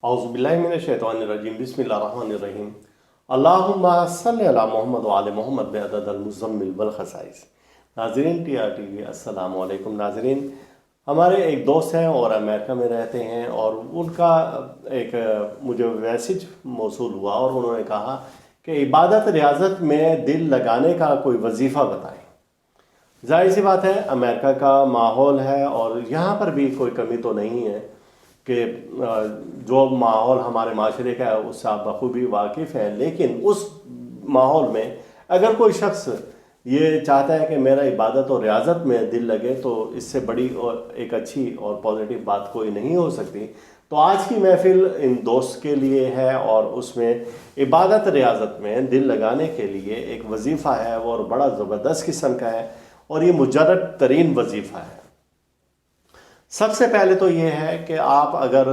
औज़ुबिल्लाहिमिनश्शैतानिर्रजीम बिस्मिल्लाहिर्रहमानिर्रहीम अल्लाहुम्मा सल्लि अला मोहम्मद व आले मोहम्मद बिअददिल मुज़म्मिल वल खसाइस। नाज़रीन, TRTV अस्सलामु अलैकुम। नाज़रीन, हमारे एक दोस्त हैं और अमेरिका में रहते हैं और उनका एक मुझे मैसेज मौसूल हुआ और उन्होंने कहा कि इबादत रियाज़त में दिल लगाने का कोई वजीफ़ा बताएं। जाहिर सी बात है, अमेरिका का माहौल है और यहाँ पर भी कोई कमी तो नहीं है कि जो माहौल हमारे माशरे का है उससे आप बखूबी वाकिफ़ हैं, लेकिन उस माहौल में अगर कोई शख्स ये चाहता है कि मेरा इबादत और रियाज़त में दिल लगे तो इससे बड़ी और एक अच्छी और पॉजिटिव बात कोई नहीं हो सकती। तो आज की महफ़िल इन दोस्त के लिए है और उसमें इबादत रियाज़त में दिल लगाने के लिए एक वजीफ़ा है वो और बड़ा ज़बरदस्त किस्म का है और ये मुजर्रद तरीन वजीफ़ा है। सबसे पहले तो ये है कि आप अगर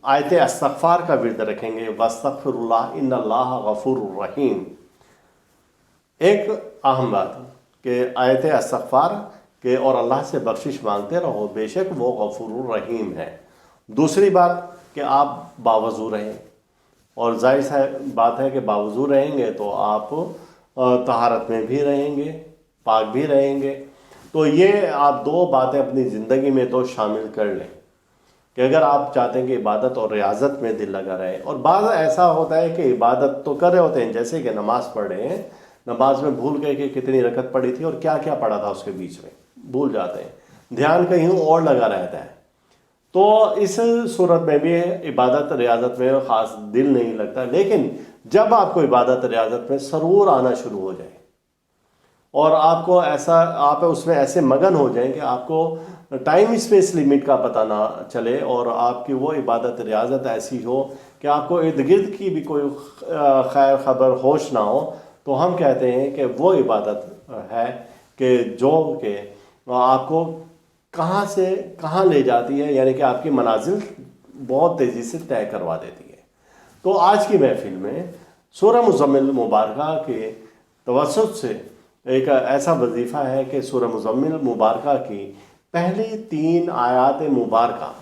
आयत इस्तग़फ़ार का विर्द रखेंगे, वस्तग़फ़िरुल्लाह इन्नल्लाह गफ़ूरुर रहीम, एक अहम बात कि आयत इस्तग़फ़ार के और अल्लाह से बख्शिश मांगते रहो, बेशक वो गफ़ूरुर रहीम है। दूसरी बात कि आप बावज़ू रहें, और जाहिर सा बात है कि बावज़ू रहेंगे तो आप तहारत में भी रहेंगे, पाक भी रहेंगे। तो ये आप दो बातें अपनी ज़िंदगी में तो शामिल कर लें कि अगर आप चाहते हैं कि इबादत और रियाज़त में दिल लगा रहे। और बाज़ ऐसा होता है कि इबादत तो कर रहे होते हैं, जैसे कि नमाज़ पढ़ रहे हैं, नमाज में भूल गए कि कितनी रकत पड़ी थी और क्या क्या पढ़ा था उसके बीच में, भूल जाते हैं, ध्यान कहीं और लगा रहता है। तो इस सूरत में भी इबादत रियाज़त में ख़ास दिल नहीं लगता। लेकिन जब आपको इबादत रियाज़त में सरूर आना शुरू हो जाए और आपको ऐसा, आप उसमें ऐसे मगन हो जाएं कि आपको टाइम स्पेस लिमिट का पता ना चले और आपकी वो इबादत रियाज़त ऐसी हो कि आपको इर्द गिर्द की भी कोई खैर खबर होश ना हो, तो हम कहते हैं कि वो इबादत है कि जो कि आपको कहाँ से कहाँ ले जाती है, यानी कि आपकी मनाजिल बहुत तेज़ी से तय करवा देती है। तो आज की महफिल में सूरह मुज़म्मिल मुबारका के तवस्सुत से एक ऐसा वजीफ़ा है कि सूरह मुज़म्मिल मुबारका की पहली 3 आयात मुबारका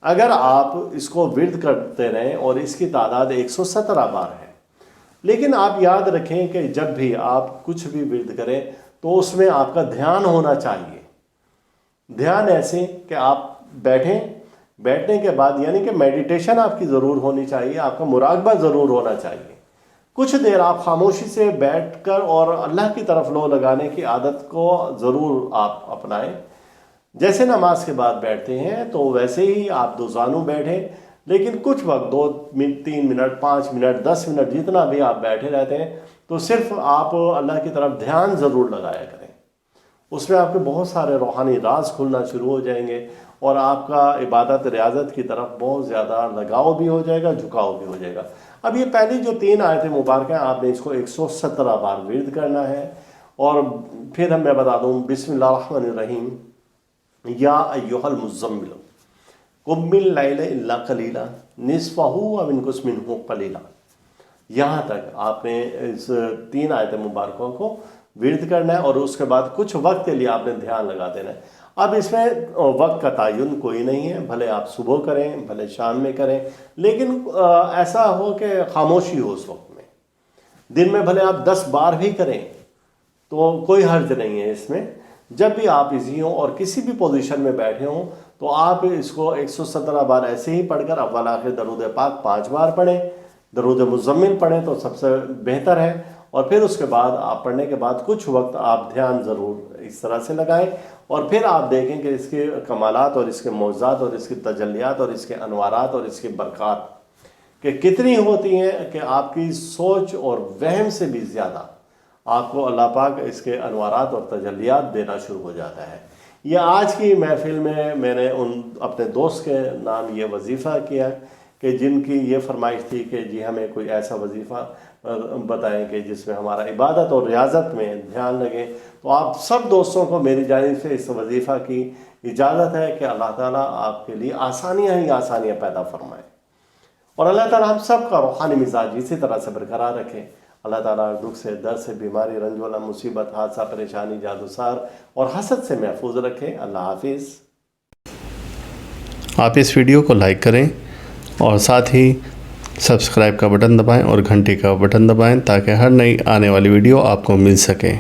अगर आप इसको विर्द करते रहें, और इसकी तादाद 117 बार है। लेकिन आप याद रखें कि जब भी आप कुछ भी विर्द करें तो उसमें आपका ध्यान होना चाहिए। ध्यान ऐसे कि आप बैठें, बैठने के बाद यानी कि मेडिटेशन आपकी ज़रूर होनी चाहिए, आपका मुराक़बा ज़रूर होना चाहिए। कुछ देर आप खामोशी से बैठकर और अल्लाह की तरफ लो लगाने की आदत को ज़रूर आप अपनाएं। जैसे नमाज के बाद बैठते हैं तो वैसे ही आप दोजानू बैठें, लेकिन कुछ वक्त 2 मिनट 3 मिनट 5 मिनट 10 मिनट जितना भी आप बैठे रहते हैं तो सिर्फ आप अल्लाह की तरफ ध्यान ज़रूर लगाया करें। उसमें आपके बहुत सारे रूहानी राज खुलना शुरू हो जाएंगे और आपका इबादत रियाज़त की तरफ बहुत ज़्यादा लगाव भी हो जाएगा, झुकाव भी हो जाएगा। अब ये पहली जो 3 आयतें मुबारक हैं, आपने इसको 117 बार विर्द करना है। और फिर मैं बता दूँ, बिस्मिल्लाहिर्रहमानिर्रहीम, या अय्युहल मुज़्ज़म्मिल कुम्मिल लैल इल्ला कलीला निस्फ़हु अव इनकुस मिन्हु क़लीला। यहाँ तक आपने इस 3 आयत मुबारकों को विर्द करना है और उसके बाद कुछ वक्त के लिए आपने ध्यान लगा देना है। अब इसमें वक्त का तयन कोई नहीं है, भले आप सुबह करें भले शाम में करें, लेकिन ऐसा हो कि खामोशी हो उस वक्त में। दिन में भले आप 10 बार भी करें तो कोई हर्ज नहीं है इसमें। जब भी आप इजी हों और किसी भी पोजीशन में बैठे हों तो आप इसको 117 बार ऐसे ही पढ़कर अव्वल आखिर दरूद पाक 5 बार पढ़ें, दरूद मुज़म्मिल पढ़ें तो सबसे बेहतर है। और फिर उसके बाद आप पढ़ने के बाद कुछ वक्त आप ध्यान ज़रूर इस तरह से लगाएं और फिर आप देखें कि इसके कमालात और इसके मौज़ात और इसकी तजल्लियात और इसके अनवारात और इसकी बरक़ात कि कितनी होती हैं कि आपकी सोच और वहम से भी ज़्यादा आपको अल्लाह पाक इसके अनवारात और तजल्लियात देना शुरू हो जाता है। ये आज की महफिल में मैंने उन अपने दोस्त के नाम ये वजीफ़ा किया कि जिनकी ये फरमाइश थी कि जी हमें कोई ऐसा वजीफ़ा बताएं कि जिसमें हमारा इबादत और रियाज़त में ध्यान लगे। तो आप सब दोस्तों को मेरी जानिब से इस वजीफ़ा की इजाज़त है कि अल्लाह ताला आपके लिए आसानियाँ ही आसानियाँ पैदा फरमाए और अल्लाह ताला हम सब का रूहानी मिजाज इसी तरह से बरकरार रखें। अल्लाह ताला दुख से, दर्द से, बीमारी, रंज वाला, मुसीबत, हादसा, परेशानी, जादूसार और हसद से महफूज रखें। अल्लाह हाफिज़। आप इस वीडियो को लाइक करें اور ساتھ ہی سبسکرائب کا بٹن دبائیں اور گھنٹی کا بٹن دبائیں تاکہ ہر نئی آنے والی ویڈیو آپ کو مل سکے۔